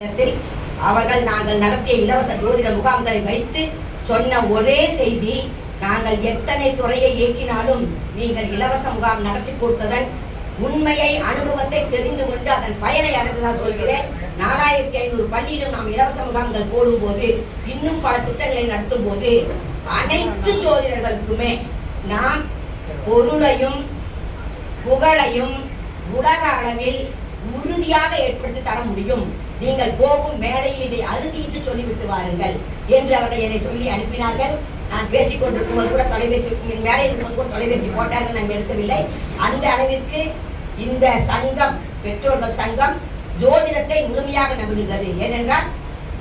அவர்கள் நாங்கள் நடத்திய இலவச ஜோதிட முகாம்களை வைத்து சொன்ன ஒரே செய்தி, நாங்கள் எத்தனை துறையை இயக்கினாலும் நீங்கள் இலவச முகாம் நடத்தி கொடுத்ததன் உண்மையை அனுபவத்தை தெரிந்து கொண்டு அதன் பயனை அடைந்ததாக சொல்கிறேன். 4500 பள்ளியிலும் நாம் இலவச முகாம்கள் போடும் போது, இன்னும் பல திட்டங்களை நடத்தும் போது அனைத்து ஜோதிடர்களுக்குமே நாம் பொருளையும் புகழையும் உலக அளவில் உறுதியாக ஏற்படுத்தி தர முடியும். நீங்கள் போகும் மேடையில் இதை அறுதிட்டு சொல்லிவிட்டு வாருங்கள் என்று அவர்கள் என்னை சொல்லி அனுப்பினார்கள். நான் பேசிக்கொண்டிருக்கும் போது கூட தொலைபேசி மேடையில் இருக்கும்போது கூட தொலைபேசி போட்டார்கள், நான் எடுக்கவில்லை. அந்த அளவிற்கு இந்த சங்கம், பெற்றோர்கள் சங்கம் ஜோதிடத்தை முழுமையாக நம்புகின்றது. ஏனென்றால்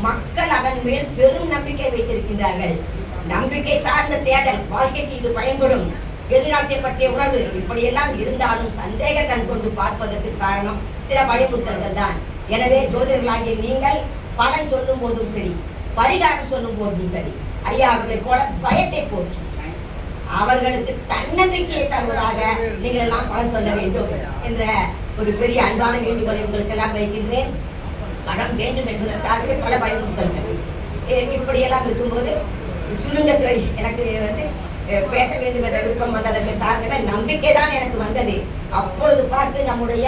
மக்கள் அதன் மேல் பெரும் நம்பிக்கை வைத்திருக்கின்றார்கள். நம்பிக்கை சார்ந்த தேடல், வாழ்க்கைக்கு இது பயன்படும், எதிர்காலத்தை பற்றிய உணர்வு, இப்படியெல்லாம் இருந்தாலும் சந்தேக கண் கொண்டு பார்ப்பதற்கு காரணம் சில பயமுறுத்தல்கள் தான். எனவே ஜோதிடர்களாகிய நீங்கள் பலன் சொல்லும் போதும் சரி, பரிகாரம் சொல்லும் போதும் சரி, ஐயா அவர்களை போல பயத்தை போக்கி அவர்களுக்கு தன்னம்பிக்கையை தருவதாக நீங்கள் எல்லாம் பலன் சொல்ல வேண்டும் என்ற ஒரு பெரிய அன்பான வேண்டுகோளை உங்களுக்கு எல்லாம் வைக்கின்றேன். பணம் வேண்டும் என்பதற்காகவே பல பயமுறுத்தல்கள் இப்படியெல்லாம் இருக்கும்போது சுருங்க சொல்லி எனக்கு பேச வேண்டும் என்ற விருப்பம் வந்ததற்கு காரணமே நம்பிக்கை தான் எனக்கு வந்தது. அப்பொழுது பார்த்து நம்முடைய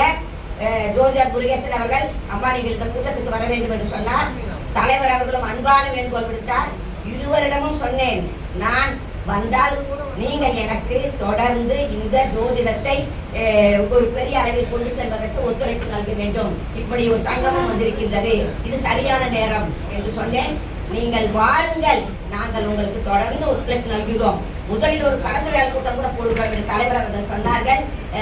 ஜோதிடர் முருகேசன் அவர்கள், அம்மா நீங்கள் இந்த கூட்டத்துக்கு வர வேண்டும் என்று சொன்னார். தலைவர் அவர்களும் அன்பான வேண்டுகோள் விடுத்தார். இருவரிடமும் சொன்னேன், நான் வந்தால் நீங்கள் எனக்கு தொடர்ந்து இந்த ஜோதிடத்தை ஒரு பெரிய அளவில் கொண்டு செல்வதற்கு ஒத்துழைப்பு நல்க வேண்டும். இப்படி ஒரு சங்கமம் வந்திருக்கின்றது, இது சரியான நேரம் என்று சொன்னேன். நீங்கள் வாருங்கள், நாங்கள் உங்களுக்கு தொடர்ந்து ஒத்துழைப்பு நல்கிறோம். முதலில் ஒரு கலந்துரையாடல் கூட்டம் கூட போடுகிறோம் என்று தலைவர் அவர்கள் சொன்னார்கள்.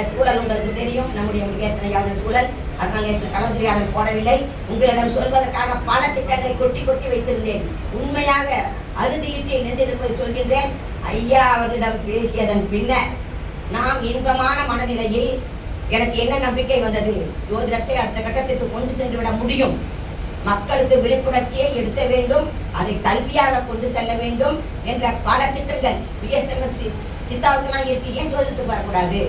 சூழல் உங்களுக்கு தெரியும், நம்முடைய முருகேசனையாவுடைய சூழல், அதனால் நேற்று கலந்துரையாடல் போடவில்லை. உங்களிடம் சொல்வதற்காக பல திட்டங்களை கொட்டி கொட்டி வைத்திருந்தேன். உண்மையாக அறுதியிட்டு நெஞ்சிருப்பதை சொல்கின்றேன். ஐயா அவர்களிடம் பேசியதன் பின்னர் நாம் இன்பமான மனநிலையில் எனக்கு என்ன நம்பிக்கை வந்தது, ஜோதிடத்தை அடுத்த கட்டத்திற்கு கொண்டு சென்று விட முடியும், மக்களுக்கு விழிப்புணர்ச்சியை எடுத்த வேண்டும், அதை கல்வியாக கொண்டு செல்ல வேண்டும் என்ற பல திட்டங்கள் பிஎஸ்எம்எஸ் சித்தாவுக்கெல்லாம் இருக்கு. ஏன் ஜோதிடத்துக்கு வரக்கூடாது?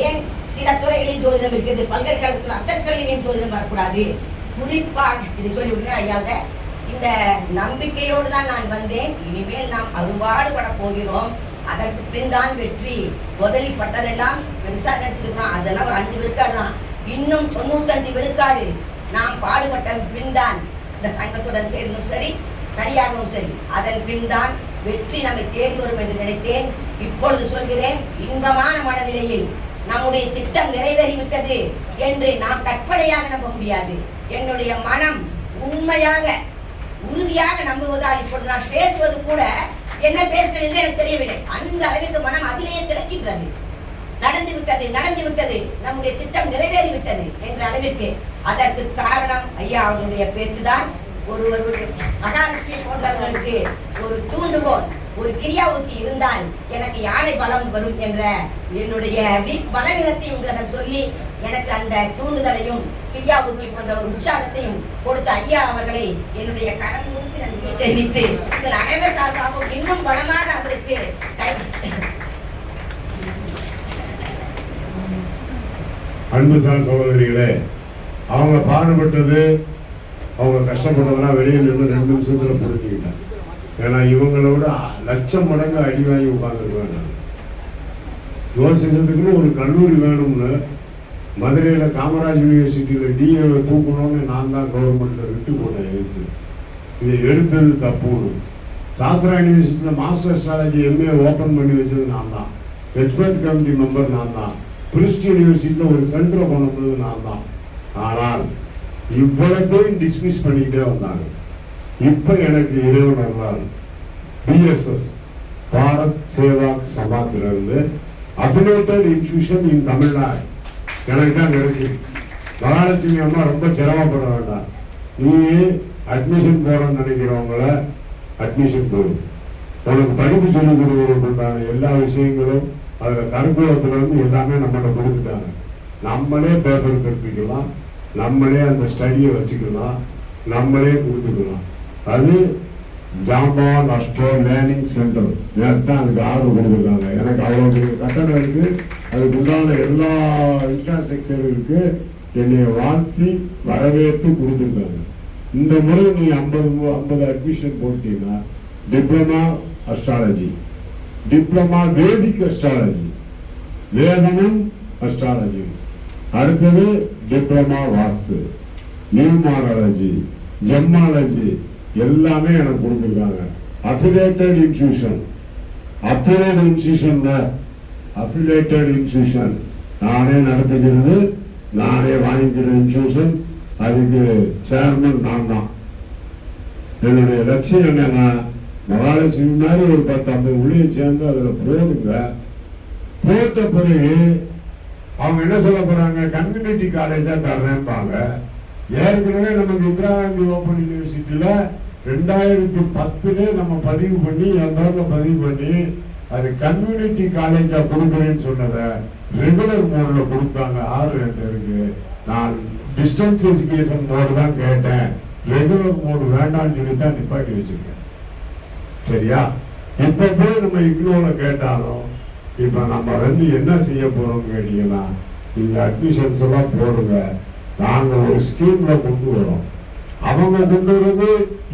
ஏன் சில துறைகளில் ஜோதிடம் இருக்குது, பல்கலைக்கழகத்தில் அத்தனை துறையிலும் ஜோதிடம் வரக்கூடாது? குறிப்பாக இதை சொல்லிவிட்டு ஐயாவை இந்த நம்பிக்கையோடு தான் நான் வந்தேன். இனிமேல் நாம் அறுபாடுபட போகிறோம், அதற்கு பின் தான் வெற்றி. முதலில் பட்டதெல்லாம் பெருசாக நினைச்சிருக்கிறோம், அதெல்லாம் ஒரு 5 விழுக்காடு தான். இன்னும் 95 விழுக்காடு நாம் பாடுபட்ட பின் தான் இந்த சங்கத்துடன் சேர்ந்தும் சரி, தனியாகவும் சரி, அதன் பின் தான் வெற்றி நம்மை தேடி வரும் என்று நினைத்தேன். இப்பொழுது சொல்கிறேன், இன்பமான மனநிலையில் நம்முடைய திட்டம் நிறைவேறிவிட்டது என்று நாம் கற்பனையாக நம்ப முடியாது. என்னுடைய மனம் உண்மையாக உறுதியாக நம்புவதால் இப்பொழுது நான் பேசுவது கூட என்ன பேசுகிறேன் என்று எனக்கு தெரியவில்லை. அந்த அளவிற்கு மனம் அதிலேயே திளக்கின்றது. நடந்து விட்டது, நம்முடைய திட்டம் நிறைவேறிவிட்டது என்ற அளவிற்கு. அதற்கு காரணம் ஐயா அவர்களுடைய பேச்சுதான். ஒரு மகாலட்சுமி போன்றவர்களுக்கு ஒரு தூண்டுகோல், ஒரு கிரியாவுக்கு இருந்தால் எனக்கு யானை பலம் வரும் என்ற என்னுடைய பலவீனத்தை உங்களிடம் சொல்லி எனக்கு அந்த தூண்டுதலையும் கிரியாவுக்கு போன்ற ஒரு உற்சாகத்தையும் கொடுத்த ஐயா அவர்களை என்னுடைய கடன் முன்பு நான் தெரிவித்து உங்கள் அனைவர் சார்பாகவும் இன்னும் பலமாக அவருக்கு அன்புசார் சகோதரிகளே, அவங்க பாடுபட்டது, அவங்க கஷ்டப்பட்டதெல்லாம் வெளியே நின்று 2 நிமிஷத்தில் புரிஞ்சுக்கிட்டேன். ஏன்னா இவங்களோட லட்சம் மடங்கு அடி வாங்கி உட்காந்துருக்கேன். நான் யோசிக்கிறதுக்குன்னு ஒரு கல்லூரி வேணும்னு மதுரையில் காமராஜ் யூனிவர்சிட்டியில் டிஏவை தூக்கணும்னு நான் தான் கவர்மெண்ட்டில் விட்டு போட்டேன். இதை எடுத்தது தப்புன்னு சாஸ்திரா யூனிவர்சிட்டியில் மாஸ்டர் அஸ்ட்ராலஜி எம்ஏ ஓப்பன் பண்ணி வச்சது நான் தான். எக்ஸ்பர்ட் கமிட்டி மெம்பர் நான் தான். கிறிஸ்டி யூனிவர்சிட்டியில் ஒரு சென்டரை கொண்டு வந்தது நான் தான். ஆனால் இவ்வளத்தையும் டிஸ்மிஸ் பண்ணிக்கிட்டே வந்தாங்க. இப்போ எனக்கு இறைவனர்களால் பிஎஸ்எஸ் பாரத் சேவா சமாத்திலிருந்து அஃபிலியேட்டட் இன்ஸ்டிடியூஷன் இன் தமிழ்நாடு எனக்கு தான் கிடைச்சி. மகாலட்சுமி அம்மா ரொம்ப சிரமப்பட வேண்டாம், நீ அட்மிஷன் போடணும்னு நினைக்கிறவங்கள அட்மிஷன் போடும், உனக்கு படிப்பு சொல்லிக் கொடுக்கறதுக்கான எல்லா விஷயங்களும் அதில் கருக்குலத்திலேருந்து எல்லாமே நம்மகிட்ட கொடுத்துட்டாங்க. நம்மளே பேப்பர் திருத்திக்கலாம், நம்மளே அந்த ஸ்டடியை வச்சுக்கலாம், நம்மளே கொடுத்துக்கலாம். அது ஜாம்பான் அஸ்ட்ரோ லேர்னிங் சென்டர் தான் அதுக்கு ஆர்டர் கொடுத்துருக்காங்க. எனக்கு அவ்வளோ பெரிய கட்டணம் இருக்குது, அதுக்கு உண்டான எல்லா இன்ஃப்ராஸ்ட்ரக்சர் இருக்குது. என்னை வாழ்த்தி வரவேற்று கொடுத்துருக்காங்க. இந்த முறை நீ 50 அட்மிஷன் போட்டீங்கன்னா டிப்ளமா அஸ்ட்ராலஜி, டிப்ளமா வேதிக் அஸ்ட்ராலஜி, வேதமும் அஸ்ட்ராலஜி, அடுத்தது டிப்ளமா வாஸ்து, நியூமாராலஜி, ஜெம்மாலஜி எல்லாமே எனக்கு கொடுத்துருக்காங்க. அஃபிலியேட்டட் இன்ஸ்டிடியூஷன், அஃபிலியேட்டட் இன்ஸ்டிடியூஷன் நானே நடத்துகிறது, நானே வாங்கிக்கிற இன்ஸ்டிடியூஷன், அதுக்கு சேர்மன் நான் தான். என்னுடைய லட்சியம் என்னன்னா, மகாலட்சுமி மாதிரி ஒரு 10-50 உள்ளே சேர்ந்து அதில் போடுங்க. போட்ட பிறகு அவங்க என்ன சொல்ல போறாங்க, கம்யூனிட்டி காலேஜா தர்றேன்பாங்க. ஏற்கனவே நமக்கு இந்திரா காந்தி ஓபன் யூனிவர்சிட்டியில 2010 நம்ம பதிவு பண்ணி என் பேர்ல பதிவு பண்ணி அது கம்யூனிட்டி காலேஜா கொடுக்குறேன்னு சொன்னதை ரெகுலர் மோட்ல கொடுத்தாங்க. 6 இருக்கு. நான் டிஸ்டன்ஸ் எஜுகேஷன் மோடு தான் கேட்டேன், ரெகுலர் மோடு வேண்டாம்னு சொல்லி தான் நிப்பாட்டி வச்சிருக்கேன். சரியா? இப்ப போய் நம்ம இக்னோல கேட்டாலும் இப்ப நம்ம என்ன செய்ய போறோம்னு கேட்டீங்கன்னா, நீங்க அட்மிஷன்ஸ் எல்லாம் போடுங்க, நாங்க ஒரு ஸ்கீம்ல கொண்டு வரோம். அவங்க கொண்டு வருவது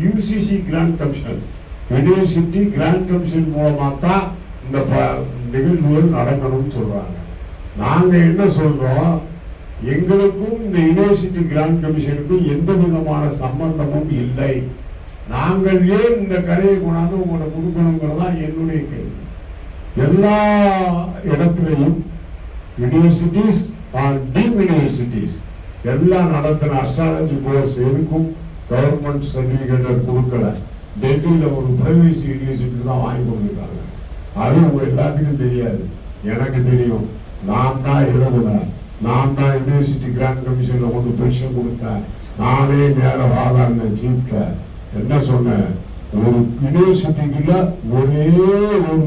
UCC grand commission, university grant commission மூலமா தான் இந்த நிகழ்வுகள் நடக்கணும்னு சொல்றாங்க. நாங்க என்ன சொல்றோம், எங்களுக்கும் இந்த யூனிவர்சிட்டி கிராண்ட் கமிஷனுக்கும் எந்த விதமான சம்பந்தமும் இல்லை. நாங்கள் ஏன் இந்த கடையை கொண்டாந்து உங்களை கொடுக்கணுங்கிறதா என்னுடைய கேள்வி. எல்லா இடத்துலையும் யூனிவர்சிட்டிஸ் டீம் யூனிவர்சிட்டிஸ் எல்லாம் நடத்தின அஸ்ட்ராலஜி கோர்ஸ் எதுக்கும் கவர்மெண்ட் சர்டிபிகேட் கொடுக்கல. டெல்லியில ஒரு பிரைவேட் யூனிவர்சிட்டி தான் வாங்கி கொடுத்துருக்காங்க. அது உங்க எல்லாத்துக்கும் தெரியாது, எனக்கு தெரியும். நான் தான் எழுதுனேன், நான் தான் யூனிவர்சிட்டி கிராண்ட் கமிஷன்ல கொண்டு பென்ஷன் கொடுத்தேன். நானே நேரம் வாழான்னு சீப்ட என்ன சொன்னேன், ஒரு யூனிவர்சிட்டிக்குள்ள ஒரே ஒரு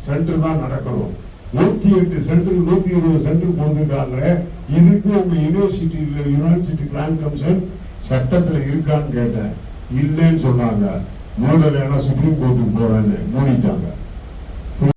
சென்டர் தான் நடக்கணும். 108 சென்டர் 120 சென்டர் கொடுத்துருக்காங்களே, இதுக்கு உங்க யூனிவர்சிட்டி கிராண்ட் கமிஷன் சட்டத்துல இருக்கான்னு கேட்டேன். இல்லைன்னு சொன்னாங்க. மூடலைன்னா சுப்ரீம் கோர்ட்டுக்கு போவேன்னு மூடிட்டாங்க.